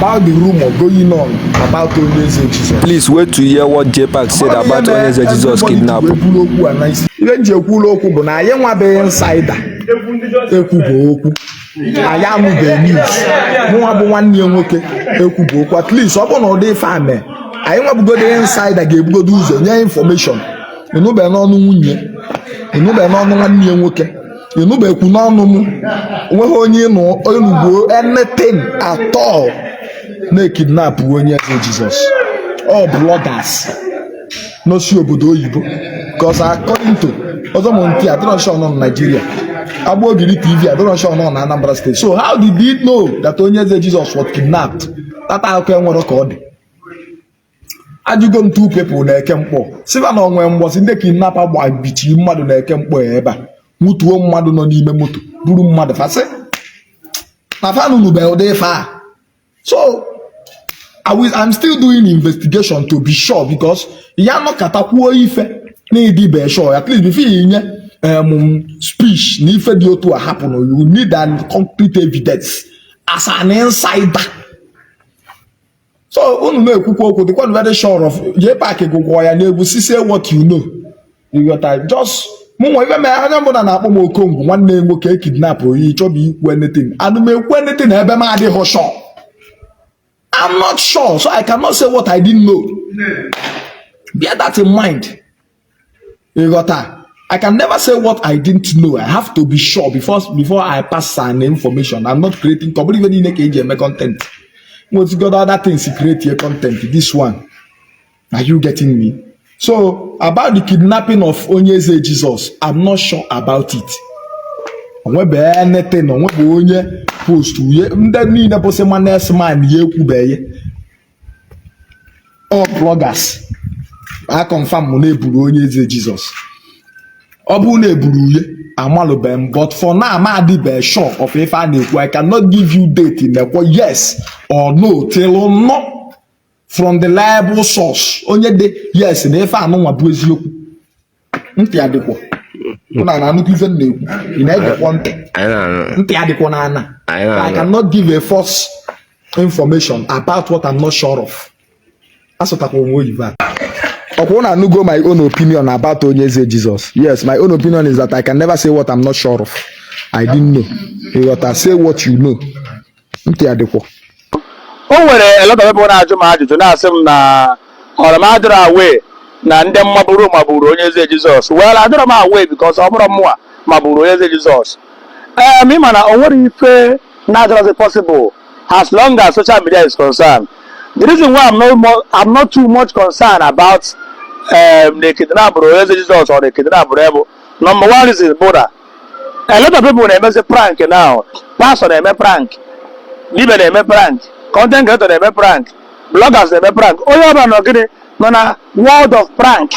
about the rumor going on about Onye Eze Jesus. Please wait to hear what JPAC said about Onye Eze Jesus kidnapping. Ihe nji ekwulu okwu bụ na anyị nwabeghị insider ekwubo okwu. Anyị amụbeghị news. Mụnwa bụ nwanne ya nwoke ekwubo okwu. At least ọ bụ na ụdị ife a mee. Anyị nwabugodo insider ga-ebugodo ụzọ nye information. Ịnụbe n'ọnụ nwunye, ịnụbe n'ọnụ nwanne ya nwoke, ịnụbe ekwu n'ọnụ m. Onweghị onye ịnụgo anything at all. Na kidnap Onye Eze Jesus. All bloggers no si obodo oyibo, because according to Ozomonti, I don't show on Nigeria, Abogiri TV, I don't show on Anambra State. So how did he know that Onye Eze Jesus was kidnapped? That I can record. Ajugo two people na ekempo. Siva na onwe mbo si ndị kidnapper gba bichi mmadụ na ekempo ebe a. Mutuo mmadụ nọ n'ime moto, buru mmadụ fase. Na fa nunu be ode fa. So I'm still doing investigation to be sure, because ya no katakwuo ife na idi be sure. At least before inye speech na ife di otu a happen, you need an concrete evidence as an insider. So unu na ekwukwu okwu, the one very sure of JPAC go ya na egwu say what you know. You got that. Just mụnwa ife me anya mbụ na akpọ m Okongwu nwanne nwoke kidnap oyi chọbi ikwu anything. Anu me ekwu anything ebe ma adịghị sure. I'm not sure, so I cannot say what I didn't know. Bear that in mind. You got that? I can never say what I didn't know. I have to be sure before I pass an information. I'm not creating even in a content. What's got other things to create your content? This one. Are you getting me? So about the kidnapping of Onye Eze Jesus, I'm not sure about it. Onwebe anything, onwebe onye post uye ndị niile bụ sị manes man ye kwubeye. All bloggers I confirm na eburu Onye Eze Jesus. Ọ bụ na eburu uye amalụbe, but for now I'm not sure of if I know. I cannot give you date in the yes or no till no from the reliable source. Onye de yes na if I know what bụ eziokwu. Ntị adịkwa. I cannot give a false information about what I'm not sure of. That's what I want to go my own opinion about Onye Eze Jesus. Yes, my own opinion is that I can never say what I'm not sure of. I didn't know. You got to say what you know. Oh, a lot of people are to na away. Na ndị maburu Onye Eze Jesus. Well, I don't know way because I'm more maburu Onye Eze Jesus. Me man, I want ife natural as possible as long as social media is concerned. The reason why I'm not too much concerned about the kidnapper Onye Eze Jesus or the kidnapper rebel. Number one is his border. A lot of people they make prank now. Pastor they make prank. Libe they make prank. Content creator they make prank. Bloggers they make prank. Oh yeah, man, okay. No, world of prank.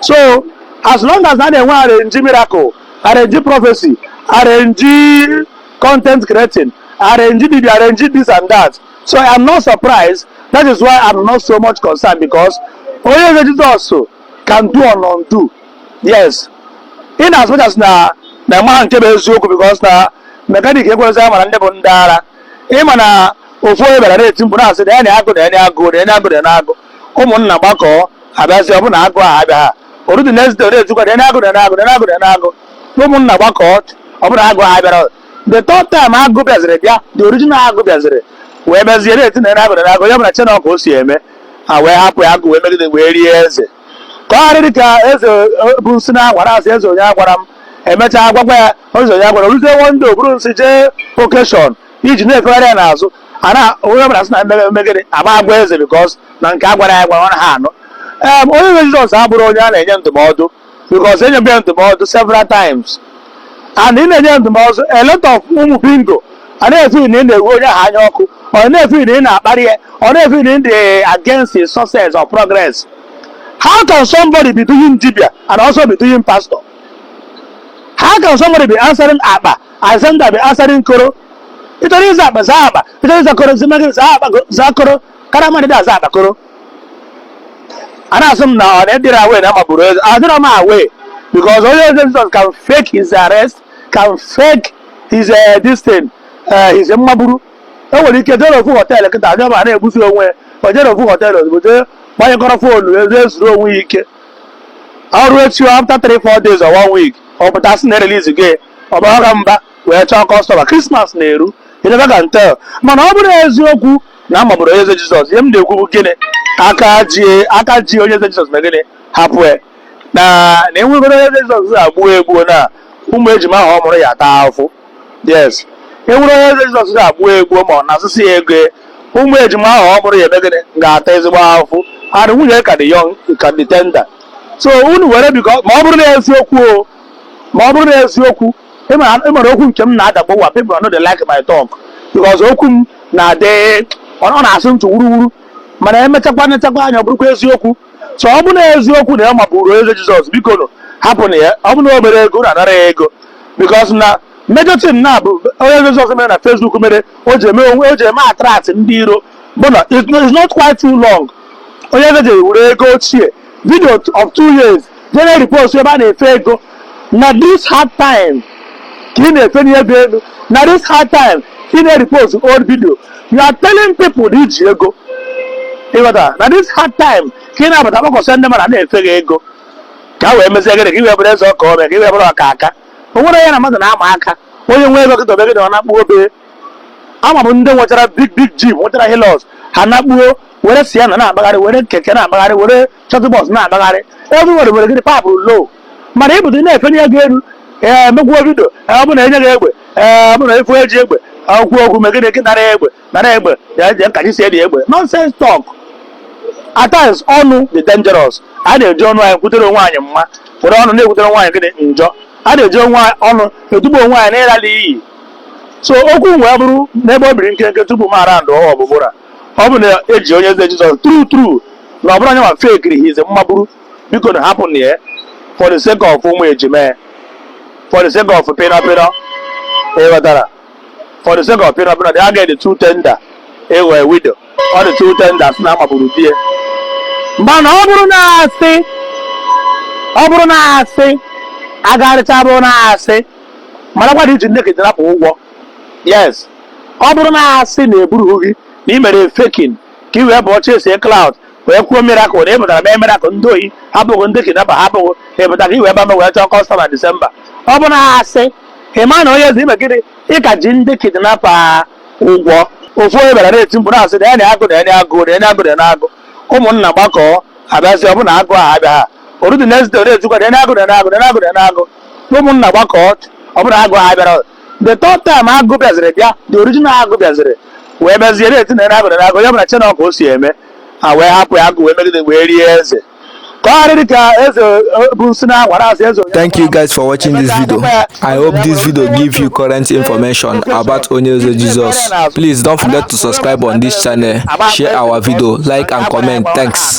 So as long as that they want arrange miracle, arrange prophecy, arrange content creating, arrange this and that. So I am not surprised. That is why I'm not so much concerned, because Onye Eze Jesus also can do or undo. Yes. In as much as na man kebe eziokwu, because na mechanic ekwezi ama na ndị bụ ndị ara. Ịma na ofu onye bịara na-eti mkpu na-asị na ya na-agụ ụmụnna gbakọ abịazi ọ bụ na agụ a abịa orudu next day na-ezukwa na-agụ ụmụnna gbakọ ọ bụ na agụ a abịara. The third time agụ bịaziri bịa, the original agụ bịaziri wee bezie na-eti na-agụ ya bụ na Chineke o si eme ha wee hapụ ya agụ wee megide wee rie eze ka ọ rịrị ka eze bụ nsị na agwara asị eze onye agwara m emechaa agwagwa ya eze onye agwara oruzie wonde oburu nsị jee okeshọn iji na-efegharị ya n'azụ ana onye ọbụla sị na megide ama agwa eze because na nke agwara ya gwara ha anọ. Onye Eze Jesus abụrụ onye a na-enye ndụmọdụ, because enye bịa ndụmọdụ several times, and ị na-enye ndụmọdụ a lot of ụmụ bingo a na-efe na ị na-ewu onye ha anya ọkụ, ọ na-efe na ị na-akparị ya, ọ na-efe na ị dị against his success or progress. How can somebody be doing dibia and also be doing pastor? How can somebody be answering akpa and Senda be answering koro? Ito ni zaba zaba, ito ni zakoro zimagi zaba zakoro, karamani da zaba koro. And I assume now they did away na maburu. I don't know my way, because Onye Eze Jesus can fake his arrest, can fake his this thing, his maburu. enwere ike jee n'ofu họteelụ kịta anya ma na-egbusi onwe o jee n'ofu họteelụ ozugbo jee gbanyekọrọ foonu ezuru onwe ya ike ọrụ echi after 3-4 days or 1 week ọ pụta sị na release gị ọ bara mba wee chọọ kọstọma Christmas na-eru you never can tell. Mana ọ bụrụ eziokwu na amagburu Onye Eze Jizọs ihe m na-ekwu bụ gịnị aka ji Onye Eze Jizọs na gịnị hapụ na enwegoro Onye Eze Jizọs ga-agbuo egbuo na ụmụ ejima ahụ ọ mụrụ ya ata afụ yes enwere Onye Eze Jizọs ga-agbuo egbuo ma ọ na-asụsị ya ego ụmụ ejima ahụ ọ mụrụ ya eme gịnị ga-ata ezigbo afụ and nwunye ka dị young ka dị tender so unu were biko ma ọ bụrụ na eziokwu ịmara okwu nke m na-adagbo wa people no dey like my talk because okwu m na-adị ọ na-asụ ntụ wuruwuru mana emechakwa nechakwa anya ọ bụrụkwa eziokwu so ọ bụ na eziokwu na ya magburu Onye Eze Jizọs biko nụ hapụ na ya ọ bụ na obere ego na-anara ya ego because na major thing na bụ Onye Eze Jizọs mere na Facebook mere o ji eme attract ndị iro bụ na it's not quite too long Onye Eze ji were ego ochie video of 2 years jere repost ebe a na-efe ego na this hard time ka ị na-efe n'ego elu na this hard time ị na-repost old video you are telling people na iji ego ịghọta na this hard time ka ị na-abata gbakọsị ndị mmadụ na-efe gị ego ka wee mezie gịnị ka ị wee bụrụ eze ọka ome ka ị wee bụrụ ọka aka o nwere ya na mmadụ na-ama aka onye nwe ego kịta obegide ọ na-akpụ obere ama bụ ndị nwechara big jeep nwechara hilos ha na-akpuo were siana na-agbagharị were keke na-agbagharị were shuttle bus na-agbagharị ebe were gịnị papụ low mana ịbụdị na-efe nye ego elu megwuo vidio ọ bụ na enye gị egbe ọ bụ na efu eji egbe akwụkwọ okwu megide gị nara egbe ya je nkaji si edi egbe nonsense talk at times ọnụ dị dangerous a na-eji ọnụ anyị kwutere onwe anyị mma were ọnụ na-ekwutere onwe anyị gịnị njọ a na-eji ọnụ etubu onwe anyị na-ịrala iyi so okwu wee bụrụ n'ebe o biri nkenke tupu m ara ndụ ọwa ọbụbụra ọ bụ na eji Onye Eze Jizọs true na ọ bụrụ anya ma fekiri hize mmagburu biko na hapụ na ya for the sake of ụmụ ejime for the sake of pịnọpịnọ ịghọtara for the sake of pịnọpịnọ dị aga dị too tender ewe widow ọ dị too tender sị na amagburu di ya mana ọ bụrụ na asị agarịcha bụrụ na asị marakwa dị iji nne ka rapụ ụgwọ yes ọ bụrụ na asị na-eburu gị na ị mere faking ka ị wee bụ chesi cloud wee kwuo miracle na ịpụtara mee miracle ndị oyi hapụghị ndị kidnapper hapụghị ịpụtara ka ị wee bama wee chọọ kọstọma Disemba ọ bụ na asị ịma na Onye Eze ime gịnị ịka ji ndị kidnapper ụgwọ ofu onye bịara na-eti mkpụrụ asị na ya agụ ụmụnna gbakọọ abịazi ọ bụ na agụ ahụ abịa ha orudi next day na-etukwa na agụ ụmụnna gbakọọ ọ bụ na agụ ahụ abịara the third time agụ bịaziri bịa the original agụ bịaziri wee bịazie na-eti na agụ ya bụ na chena ka o si eme ha wee hapụ ya agụ wee megide wee rie eze ka ọ dịrị ka eze bụ nsi na agwara asị eze. Thank you guys for watching this video. I hope this video give you current information about Onye Eze Jesus. Please don't forget to subscribe on this channel, share our video, like and comment. Thanks.